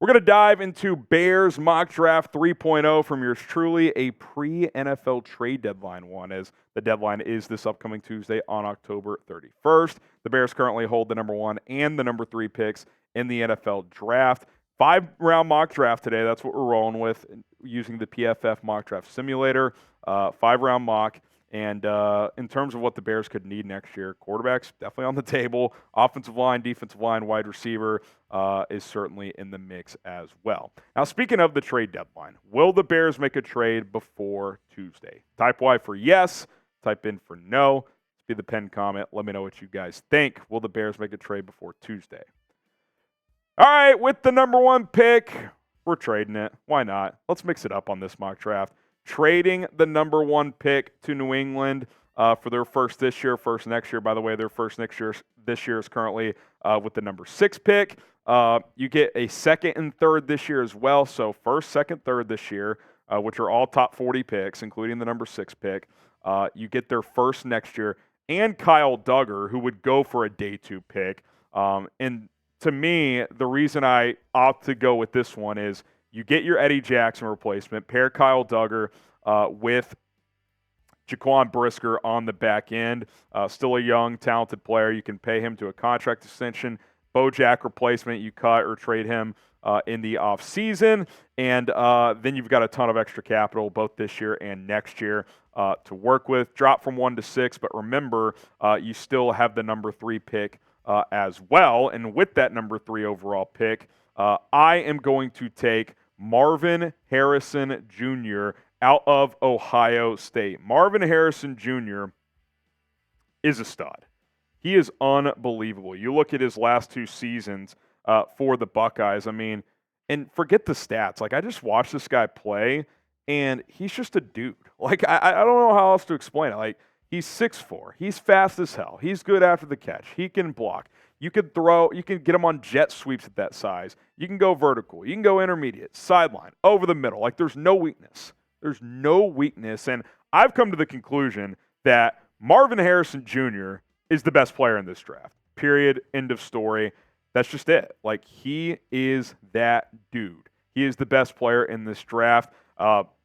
We're going to dive into Bears Mock Draft 3.0 from yours truly, a pre-NFL trade deadline one, as the deadline is this upcoming Tuesday on October 31st. The Bears currently hold the number 1 and the number 3 picks in the NFL draft. 5-round mock draft today. That's what we're rolling with using the PFF mock draft simulator. 5-round mock. And in terms of what the Bears could need next year, quarterbacks definitely on the table. Offensive line, defensive line, wide receiver is certainly in the mix as well. Now, speaking of the trade deadline, will the Bears make a trade before Tuesday? Type Y for yes. Type in for no. Be the pinned comment. Let me know what you guys think. Will the Bears make a trade before Tuesday? All right, with the number 1 pick, we're trading it. Why not? Let's mix it up on this mock draft. Trading the number 1 pick to New England for their first this year, first next year. By the way, their first this year is currently with the number 6 pick. You get a second and third this year as well. So first, second, third this year, which are all top 40 picks, including the number 6 pick. You get their first next year, and Kyle Duggar, who would go for a day 2 pick. And to me, the reason I opt to go with this one is you get your Eddie Jackson replacement, pair Kyle Duggar with Jaquan Brisker on the back end. Still a young, talented player. You can pay him to a contract extension. Bojack replacement, you cut or trade him in the offseason. And then you've got a ton of extra capital both this year and next year to work with. Drop from 1 to 6, but remember, you still have the number 3 pick as well. And with that number 3 overall pick, I am going to take Marvin Harrison Jr. out of Ohio State. Marvin Harrison Jr. is a stud. He is unbelievable. You look at his last 2 seasons for the Buckeyes. I mean, and forget the stats. Like, I just watched this guy play, and he's just a dude. Like, I don't know how else to explain it. Like, he's 6'4". He's fast as hell. He's good after the catch. He can block. You could throw, you can get him on jet sweeps at that size. You can go vertical. You can go intermediate, sideline, over the middle. Like, there's no weakness. There's no weakness. And I've come to the conclusion that Marvin Harrison Jr. is the best player in this draft. Period. End of story. That's just it. Like, he is that dude. He is the best player in this draft.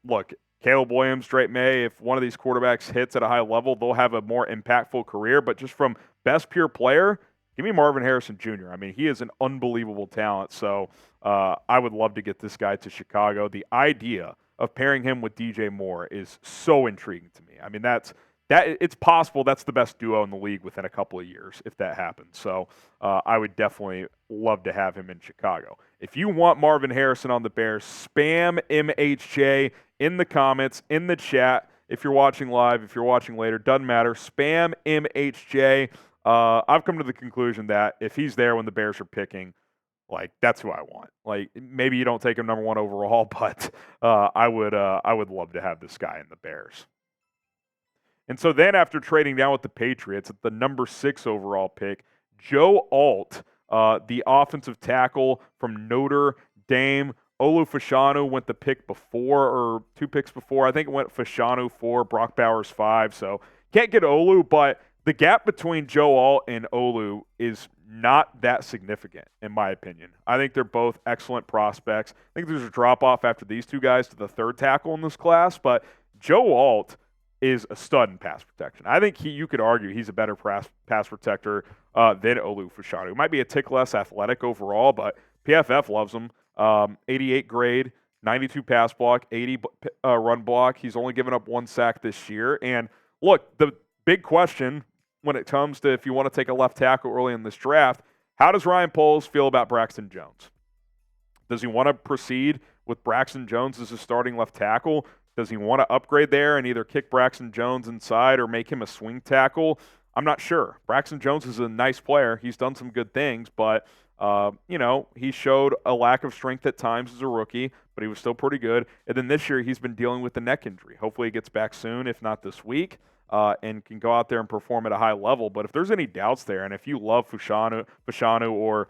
Look, Caleb Williams, Drake Maye, if one of these quarterbacks hits at a high level, they'll have a more impactful career. But just from best pure player, give me Marvin Harrison Jr. I mean, he is an unbelievable talent. So I would love to get this guy to Chicago. The idea of pairing him with DJ Moore is so intriguing to me. I mean, it's possible that's the best duo in the league within a couple of years if that happens. So I would definitely love to have him in Chicago. If you want Marvin Harrison on the Bears, spam MHJ in the comments, in the chat. If you're watching live, if you're watching later, doesn't matter. Spam MHJ. I've come to the conclusion that if he's there when the Bears are picking, like, that's who I want. Like, maybe you don't take him number 1 overall, but I would love to have this guy in the Bears. And so then after trading down with the Patriots at the number 6 overall pick, Joe Alt, the offensive tackle from Notre Dame. Olu Fashanu went the pick before, or 2 picks before. I think it went Fashanu 4, Brock Bowers 5. So can't get Olu, but the gap between Joe Alt and Olu is not that significant, in my opinion. I think they're both excellent prospects. I think there's a drop-off after these 2 guys to the 3rd tackle in this class, but Joe Alt is a stud in pass protection. I think you could argue he's a better pass protector than Olu Fashanu. He might be a tick less athletic overall, but PFF loves him. 88 grade, 92 pass block, 80 run block. He's only given up 1 sack this year. And look, the big question when it comes to if you want to take a left tackle early in this draft, how does Ryan Poles feel about Braxton Jones? Does he want to proceed with Braxton Jones as a starting left tackle? Does he want to upgrade there and either kick Braxton Jones inside or make him a swing tackle? I'm not sure. Braxton Jones is a nice player. He's done some good things, but he showed a lack of strength at times as a rookie, but he was still pretty good. And then this year he's been dealing with the neck injury. Hopefully he gets back soon, if not this week, and can go out there and perform at a high level. But if there's any doubts there, and if you love Fashanu or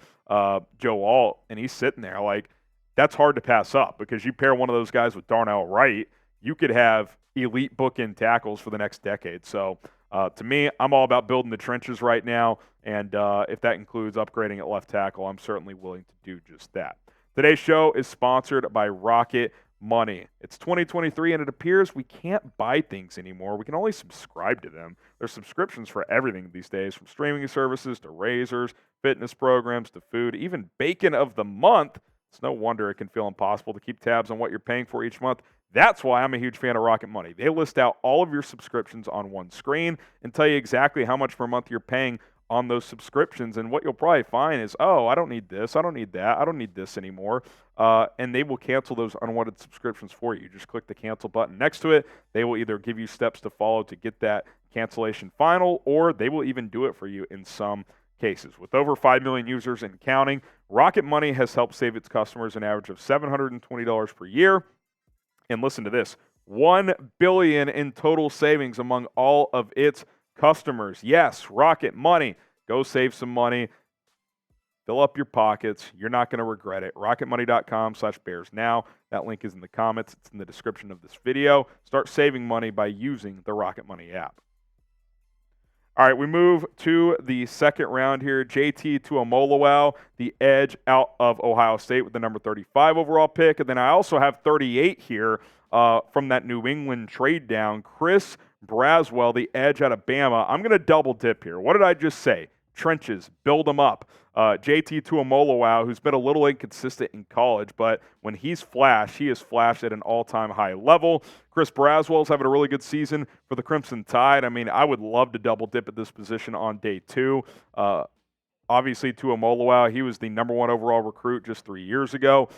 Joe Alt, and he's sitting there, like, that's hard to pass up because you pair one of those guys with Darnell Wright, you could have elite bookend tackles for the next decade. So to me, I'm all about building the trenches right now, and if that includes upgrading at left tackle, I'm certainly willing to do just that. Today's show is sponsored by Rocket Money. It's 2023 and it appears we can't buy things anymore. We can only subscribe to them. There's subscriptions for everything these days, from streaming services to razors, fitness programs to food, even bacon of the month. It's no wonder it can feel impossible to keep tabs on what you're paying for each month. That's why I'm a huge fan of Rocket Money. They list out all of your subscriptions on one screen and tell you exactly how much per month you're paying on those subscriptions. And what you'll probably find is, oh, I don't need this, I don't need that, I don't need this anymore. And they will cancel those unwanted subscriptions for you. Just click the cancel button next to it. They will either give you steps to follow to get that cancellation final, or they will even do it for you in some cases. With over 5 million users and counting, Rocket Money has helped save its customers an average of $720 per year. And listen to this, $1 billion in total savings among all of its customers. Yes, Rocket Money. Go save some money. Fill up your pockets. You're not going to regret it. RocketMoney.com/BearsNow. That link is in the comments. It's in the description of this video. Start saving money by using the Rocket Money app. All right, we move to the second round here. JT Tuimoloau, the edge out of Ohio State with the number 35 overall pick. And then I also have 38 here from that New England trade down. Chris Braswell, the edge out of Bama. I'm going to double dip here. What did I just say? Trenches, build them up. JT Tuimoloau, who's been a little inconsistent in college, but when he's flashed, he has flashed at an all-time high level. Chris Braswell's having a really good season for the Crimson Tide. I mean, I would love to double dip at this position on day two. Obviously, Tuimoloau, he was the number one overall recruit just 3 years ago.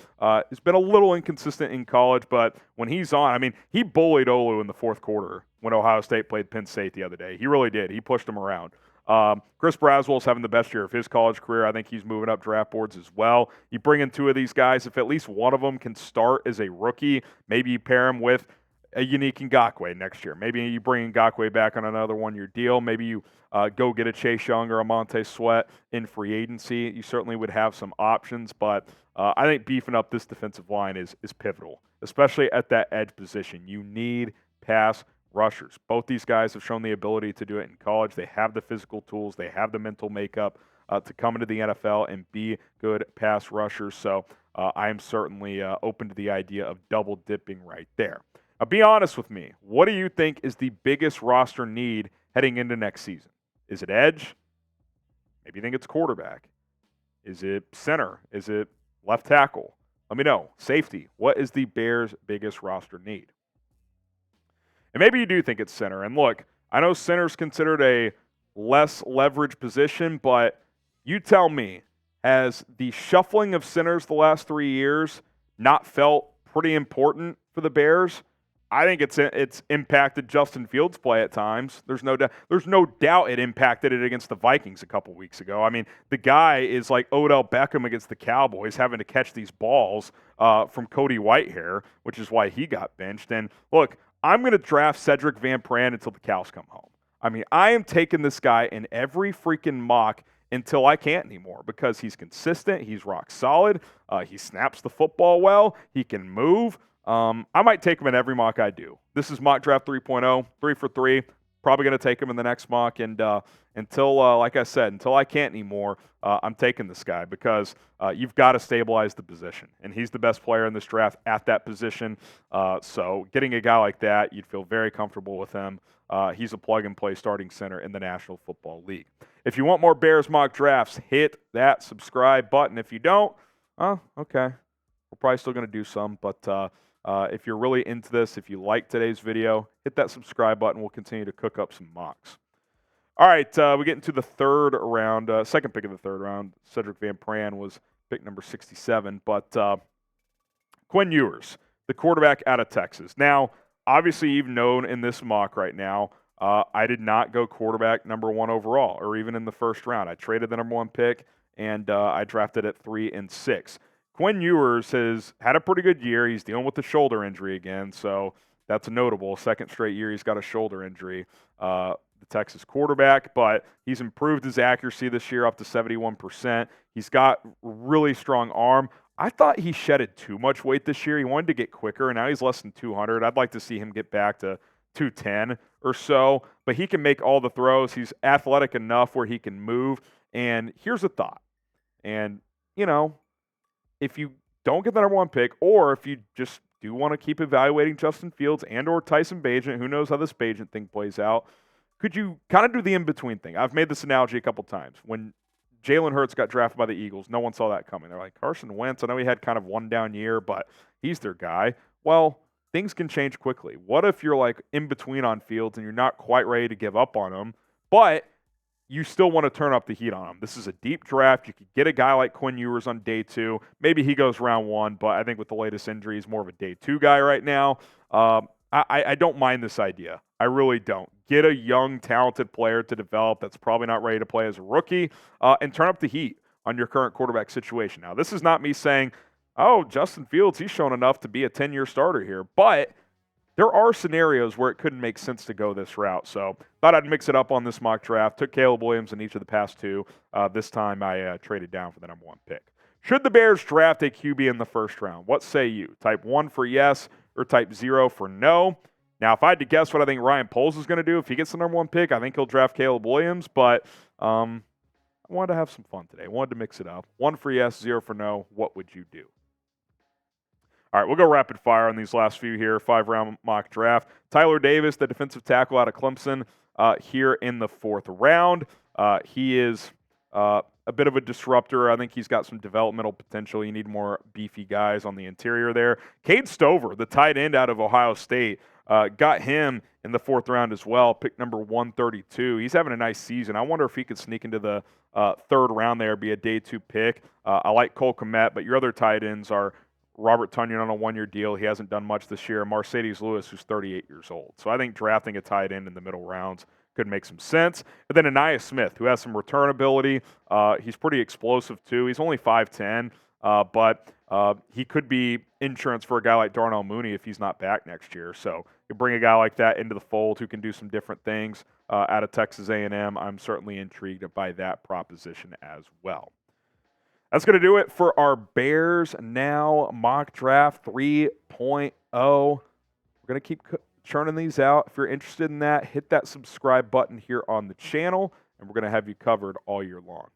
He's been a little inconsistent in college, but when he's on, I mean, he bullied Olu in the fourth quarter when Ohio State played Penn State the other day. He really did. He pushed him around. Chris Braswell's having the best year of his college career. I think he's moving up draft boards as well. You bring in two of these guys, if at least one of them can start as a rookie, maybe you pair him with a unique Ngakoue next year. Maybe you bring Ngakoue back on another one-year deal. Maybe you go get a Chase Young or a Montez Sweat in free agency. You certainly would have some options, but I think beefing up this defensive line is pivotal, especially at that edge position. You need pass rushers. Both these guys have shown the ability to do it in college. They have the physical tools. They have the mental makeup to come into the NFL and be good pass rushers. So I am certainly open to the idea of double dipping right there. Now, be honest with me. What do you think is the biggest roster need heading into next season? Is it edge? Maybe you think it's quarterback. Is it center? Is it left tackle? Let me know. Safety. What is the Bears' biggest roster need? And maybe you do think it's center. And look, I know center's considered a less leverage position, but you tell me, has the shuffling of centers the last 3 years not felt pretty important for the Bears? I think it's impacted Justin Fields' play at times. There's no doubt it impacted it against the Vikings a couple weeks ago. I mean, the guy is like Odell Beckham against the Cowboys, having to catch these balls from Cody Whitehair, which is why he got benched. And look, I'm going to draft Sedrick Van Pran until the cows come home. I mean, I am taking this guy in every freaking mock until I can't anymore because he's consistent, he's rock solid, he snaps the football well, he can move. I might take him in every mock I do. This is Mock Draft 3.0, 3 for 3. Probably going to take him in the next mock. And until, like I said, until I can't anymore, I'm taking this guy because you've got to stabilize the position. And he's the best player in this draft at that position. So getting a guy like that, you'd feel very comfortable with him. He's a plug-and-play starting center in the National Football League. If you want more Bears mock drafts, hit that subscribe button. If you don't, okay. We're probably still going to do some, but if you're really into this, if you like today's video, hit that subscribe button. We'll continue to cook up some mocks. All right, we get into the third round, second pick of the third round. Sedrick Van Pran was pick number 67, but Quinn Ewers, the quarterback out of Texas. Now, obviously, you've known in this mock right now, I did not go quarterback number 1 overall, or even in the first round. I traded the number 1 pick, and I drafted at 3 and 6. Quinn Ewers has had a pretty good year. He's dealing with the shoulder injury again, so that's notable. Second straight year he's got a shoulder injury, the Texas quarterback, but he's improved his accuracy this year up to 71%. He's got really strong arm. I thought he shedded too much weight this year. He wanted to get quicker, and now he's less than 200. I'd like to see him get back to 210 or so, but he can make all the throws. He's athletic enough where he can move, and here's a thought. And, you know, if you don't get the number 1 pick, or if you just do want to keep evaluating Justin Fields and or Tyson Bagent, who knows how this Bagent thing plays out, could you kind of do the in-between thing? I've made this analogy a couple times. When Jalen Hurts got drafted by the Eagles, no one saw that coming. They're like, Carson Wentz, I know he had kind of one down year, but he's their guy. Well, things can change quickly. What if you're like in between on Fields and you're not quite ready to give up on him, but you still want to turn up the heat on him? This is a deep draft. You could get a guy like Quinn Ewers on day 2. Maybe he goes round 1, but I think with the latest injury, he's more of a day 2 guy right now. I don't mind this idea. I really don't. Get a young, talented player to develop that's probably not ready to play as a rookie, and turn up the heat on your current quarterback situation. Now, this is not me saying, oh, Justin Fields, he's shown enough to be a 10-year starter here, but there are scenarios where it couldn't make sense to go this route. So thought I'd mix it up on this mock draft. Took Caleb Williams in each of the past 2. This time I traded down for the number 1 pick. Should the Bears draft a QB in the first round? What say you? Type 1 for yes or type 0 for no? Now, if I had to guess what I think Ryan Poles is going to do, if he gets the number 1 pick, I think he'll draft Caleb Williams. But I wanted to have some fun today. I wanted to mix it up. 1 for yes, 0 for no. What would you do? All right, we'll go rapid fire on these last few here. 5-round mock draft. Tyler Davis, the defensive tackle out of Clemson, here in the 4th round. He is a bit of a disruptor. I think he's got some developmental potential. You need more beefy guys on the interior there. Cade Stover, the tight end out of Ohio State, got him in the 4th round as well, pick number 132. He's having a nice season. I wonder if he could sneak into the 3rd round there, be a day 2 pick. I like Cole Kmet, but your other tight ends are Robert Tonyan on a 1-year deal. He hasn't done much this year. Mercedes Lewis, who's 38 years old. So I think drafting a tight end in the middle rounds could make some sense. And then Aniyah Smith, who has some return ability. He's pretty explosive, too. He's only 5'10", but he could be insurance for a guy like Darnell Mooney if he's not back next year. So you bring a guy like that into the fold who can do some different things out of Texas A&M. I'm certainly intrigued by that proposition as well. That's going to do it for our Bears Now mock draft 3.0. We're going to keep churning these out. If you're interested in that, hit that subscribe button here on the channel, and we're going to have you covered all year long.